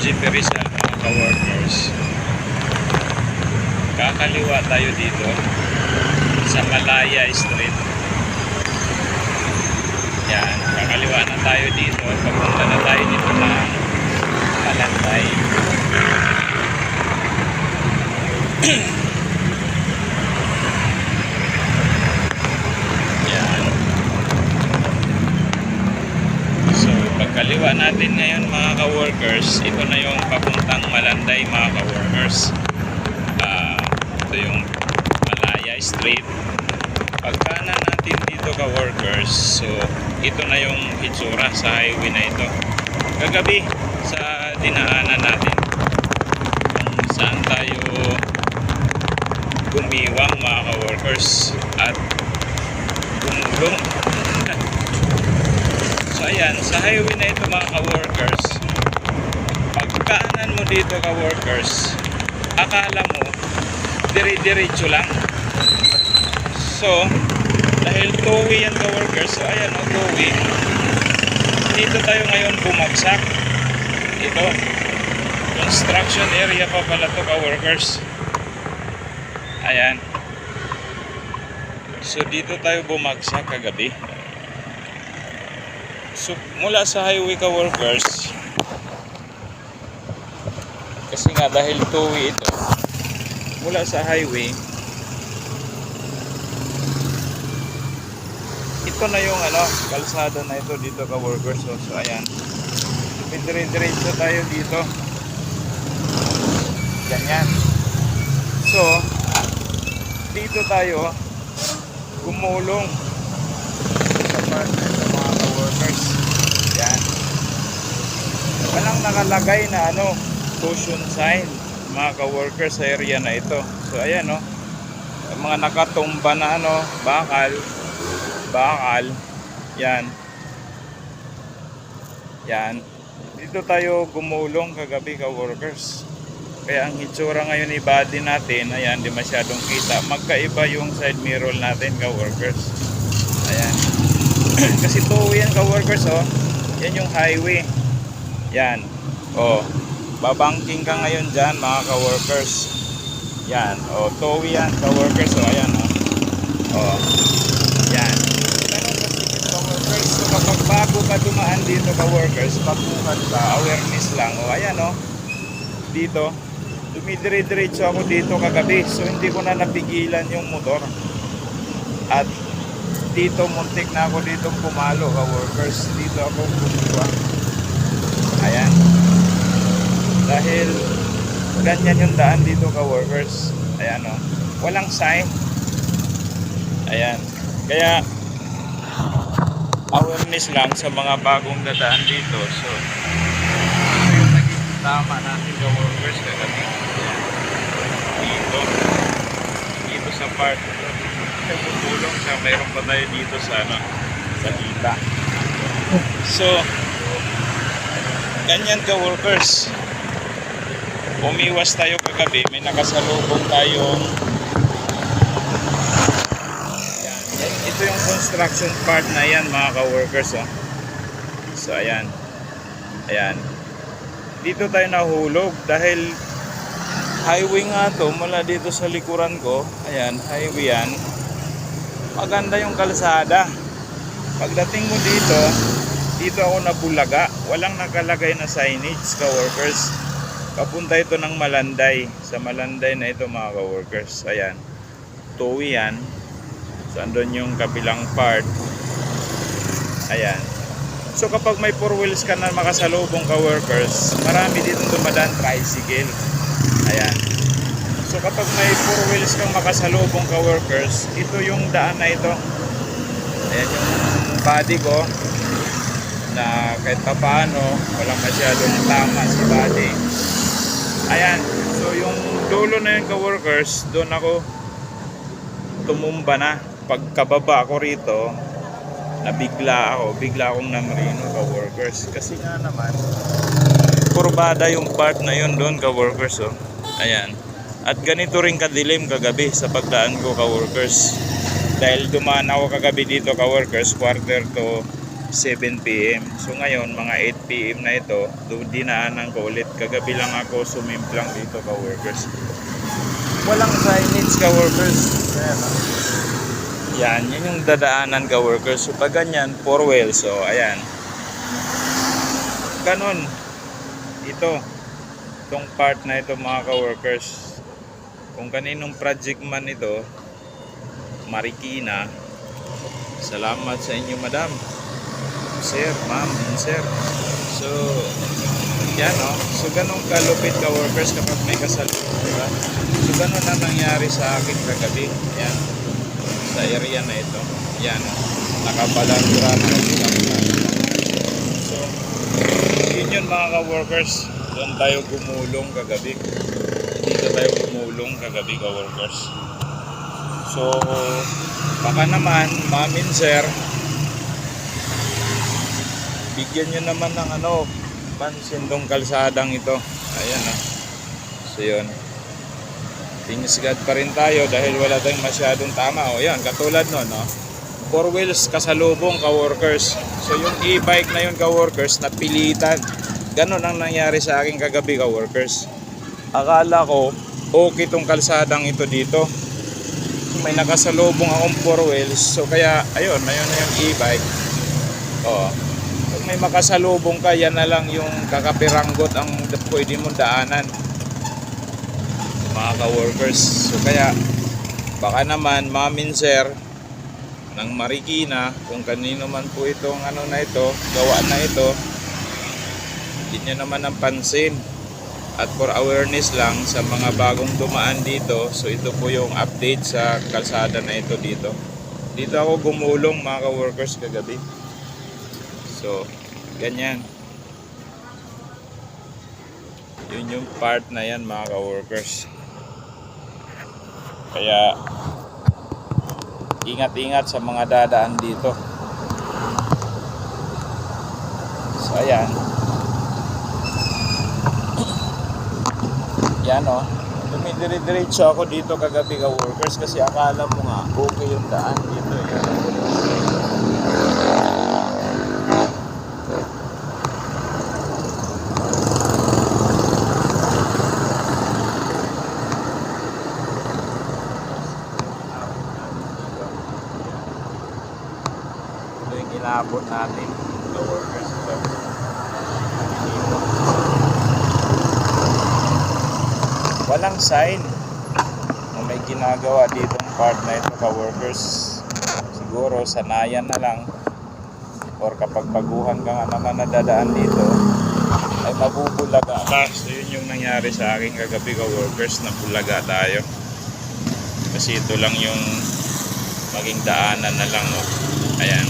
Jeep Rizal mga ka-workers. Kakaliwa tayo dito sa Malaya Street. Yan, kakaliwa na tayo dito. Papunta na tayo dito ng Malanday. Yan. So, pagkaliwa natin ngayon mga ka-workers, ito na yung papuntang Malanday mga ka-workers. Ito yung Malaya Street. Pagkanan natin dito ka-workers, so ito na yung hitsura sa highway na ito. Kagabi sa dinaanan natin kung saan tayo gumiwang mga ka-workers at gumulong. So ayan, sa highway na ito mga ka-workers, pagkaanan mo dito ka-workers, akala mo dire-diretso lang. So dahil two-way yan ka-workers, so ayan o, two-way. Dito tayo ngayon bumagsak. Ito construction area pa pala to ka-workers. Ayan. So dito tayo bumagsak kagabi. So mula sa highway ka-workers, kasi nga dahil two-way ito, mula sa highway, ito na yung kalsada na ito dito ka-workers. So ayan, dire-diretso tayo dito, ganyan. So dito tayo gumulong sa part na ito mga ka-workers. Yan, walang nakalagay na caution sign mga ka-workers sa area na ito. So ayan mga nakatumba na bakal, yan. Dito tayo gumulong kagabi ka-workers. Kaya ang hitsura ngayon ni body natin, ayan, di masyadong kita. Magkaiba yung side mirror natin ka-workers. Ayan. Kasi two-way yan ka-workers, yan yung highway. Yan. Babangking ka ngayon dyan mga ka-workers. Yan. Two-way yan ka-workers. Ayan. Yan. Ka-workers. So kapag bago ka dumaan dito ka-workers, pagbukat ka, awareness lang. Ayan dito. Dumidire-diretso ako dito kagabi. So hindi ko na napigilan yung motor. At dito muntik na ako dito pumalo ka-workers. Dito ako bumaba. Ayan. Dahil ganyan yung daan dito ka-workers. Ayan walang sign. Ayan. Kaya awareness lang sa mga bagong dadaan dito. So ito yung naging tama natin ka-workers kagabi. Ayan. Dito sa part nagpupulong siya. Mayroon pa tayo dito sa sa kita. So ganyan ka-workers. Umiwas tayo kagabi, may nakasalubong tayong yan. Ito yung construction part na yan mga ka-workers So ayan. Dito tayo nahulog dahil highway nga to mula dito sa likuran ko. Ayan, highway yan. Maganda yung kalsada. Pagdating mo dito ako nabulaga. Walang nakalagay na signage ka-workers. Papunta ito ng Malanday. Sa Malanday na ito mga ka-workers. Ayan. Two-way yan. So andun yung kabilang part. Ayan. So kapag may four wheels ka na makasalubong ka-workers, marami dito dumadaan tricycle. Ayan. So kapag may four wheels kang makasalubong ka-workers, ito yung daan na ito. Ayan yung body ko. Na kahit pa paano, walang masyadong tama sa body. Ayan, so yung dulo na yun ka-workers, doon ako tumumba na. Pagkababa ako rito, bigla akong namarino ka-workers. Kasi nga naman, kurbada yung part na yun doon ka-workers. Ayan, at ganito rin kadilim kagabi sa pagdaan ko ka-workers. Dahil dumaan ako kagabi dito ka-workers, 5:45 7 PM. So ngayon, mga 8 PM na ito, dinaanan ko ulit. Kagabi lang ako sumimplang dito, ka-workers. Walang signage, ka-workers. Ayan, oh. Yan, yun yung dadaanan, ka-workers. So pag ganyan, 4 wheels. So ayan. Ganon. Itong part na ito, mga ka-workers. Kung kaninong project man ito, Marikina. Salamat sa inyo, madam. Sir, ma'am, sir. So, yan o. So, ganun kalupit ka workers kapag may kasalubong, diba? So, ganun na nangyari sa akin kagabi. Yan. Sa area na ito. Yan o. Nakabalandura na ako. So, yun yun mga ka-workers. Doon tayo gumulong kagabi. Dito tayo gumulong kagabi, ka-workers. So, baka naman, mamin sir, bigyan nyo naman ng pansin tong kalsadang ito. Ayan o. So yun. Thanks God pa rin tayo dahil wala tayong masyadong tama. O yan, katulad nun, no? 4 wheels kasalubong, ka-workers. So yung e-bike na yun, ka-workers, napilitan. Ganon ang nangyari sa akin kagabi, ka-workers. Akala ko, okay tong kalsadang ito dito. May nakasalubong akong 4 wheels. So kaya, ayun na yung e-bike. Oo. May makasalubong ka, yan na lang yung kakapiranggot ang pwede mong daanan, mga ka-workers. So kaya baka naman mamin sir ng Marikina, kung kanino man po itong na ito, gawa na ito, hindi nyo naman ang pansin. At for awareness lang sa mga bagong dumaan dito, so ito po yung update sa kalsada na ito dito. Dito ako gumulong, mga ka-workers, kagabi. So, ganyan. Yun yung part na yan, mga ka-workers. Kaya, ingat-ingat sa mga dadaan dito. So, ayan. Yan o. Dumidiri-diretso ako dito kagabi, ka-workers, kasi akala mo nga, okay yung daan dito. Yan. Inabot natin the workers ito. Walang sign na may ginagawa ditong part na ito, ka-workers. Siguro sanayan na lang, or kapag baguhan ka nga naman na dadaan dito ay mabubulaga ka. So yun yung nangyari sa akin kagabi, ka-workers, na bulaga tayo kasi ito lang yung maging daanan na lang. Ayan,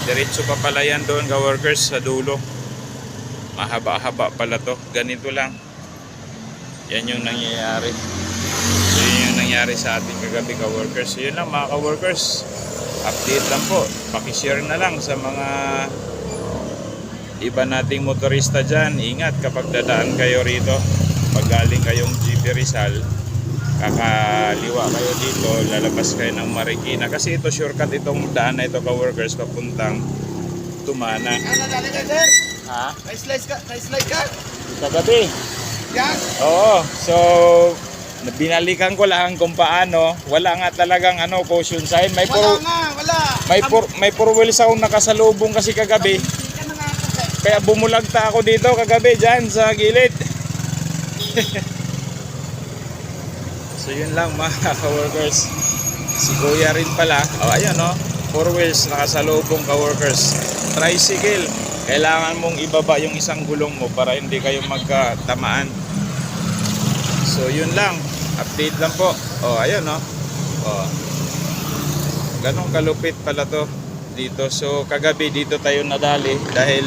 diretso pa pala yan doon, ka-workers, sa dulo. Mahaba-haba pala to. Ganito lang. Yan yung nangyayari. So yun yung nangyari sa ating kagabi, ka-workers. So yun lang, mga ka-workers. Update lang po. Pakishare na lang sa mga iba nating motorista dyan. Ingat kapag dadaan kayo rito. Pag galing kayong GP Rizal, kakaliwa kayo dito, lalabas kayo ng Marikina. Kasi ito, shortcut itong daan na ito, ka-workers, papuntang Tumana. Ano dali ka, sir? Ha? Na-slide ka? Kagabi. Yan? Oo. So, binalikan ko lang kung paano. Wala nga talagang caution sign. Wala. May 4 wheels akong nakasalubong kasi kagabi. Hindi ka na nga ako, sir. Kaya bumulagta ako dito kagabi dyan sa gilid. So yun lang, mga ka-workers. Si Kuya rin pala. Ayan 4 wheels nakasalubong, ka-workers. Tricycle. Kailangan mong ibaba yung isang gulong mo para hindi kayo magkatamaan. So yun lang. Update lang po. Ayun ganong kalupit pala to dito. So kagabi dito tayo nadali dahil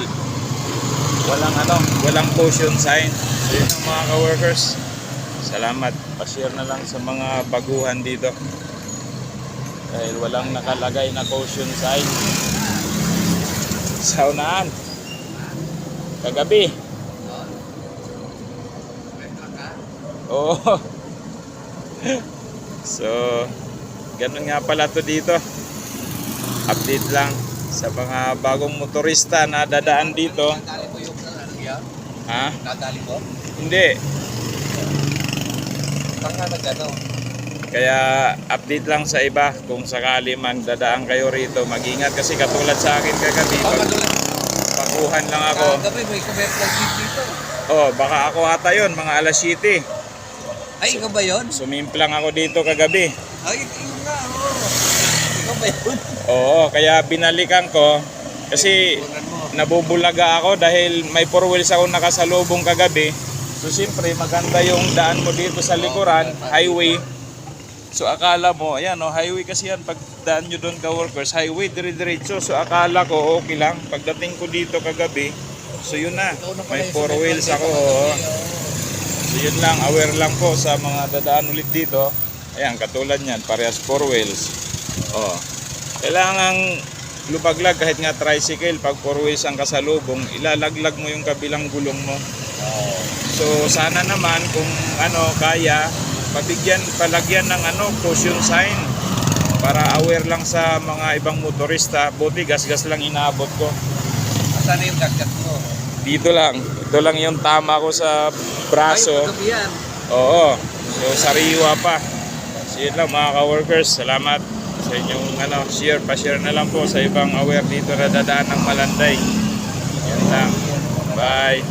walang caution sign. So yun ang mga ka-workers. Salamat. Pa-share na lang sa mga baguhan dito. Dahil walang nakalagay na caution sign sa unahan. Kagabi. Oo. So, ganun nga pala to dito. Update lang. Sa mga bagong motorista na dadaan dito. Nadali ko yung ano. Ha? Nadali ko? Hindi. Tanga na gano'n. Kaya update lang sa iba kung sakali man dadaan kayo rito. Mag-ingat kasi katulad sa akin kagabi. Pakuhan lang ako. Kagabi may commercial jeep dito. Oh, baka ako ata yun, mga alas 7. Ay, ikaw ba yun? Sumimplang ako dito kagabi. Ay, yun nga, oo. Ikaw ba yun? Oo, kaya binalikan ko kasi Tunan mo. nabubulaga ako dahil may 4 wheels ako nakasalubong kagabi. So siyempre maganda yung daan mo dito sa likuran, highway. So akala mo, ayan o, highway kasi yan, pag daan nyo doon ka workers, highway, dire-diretso. So akala ko okay lang, pagdating ko dito kagabi, so yun na, may 4 wheels ako. Oo. So yun lang, aware lang po sa mga dadaan ulit dito. Ayan, katulad niyan, parehas 4 wheels. Oh. Kailangang lupaglag kahit nga tricycle, pag 4 wheels ang kasalubong, ilalaglag mo yung kabilang gulong mo. So sana naman kung ano kaya, palagyan ng caution sign para aware lang sa mga ibang motorista. Buti gas-gas lang inaabot ko. Saan na yung gasgas mo? Dito lang. Ito lang yung tama ko sa braso. Ay, kagabi yan. Oo. So sariwa pa. So yun lang mga ka-workers. Salamat sa inyong share. Pa-share na lang po sa ibang aware dito na dadaan ng Malanday. Yan lang. Bye.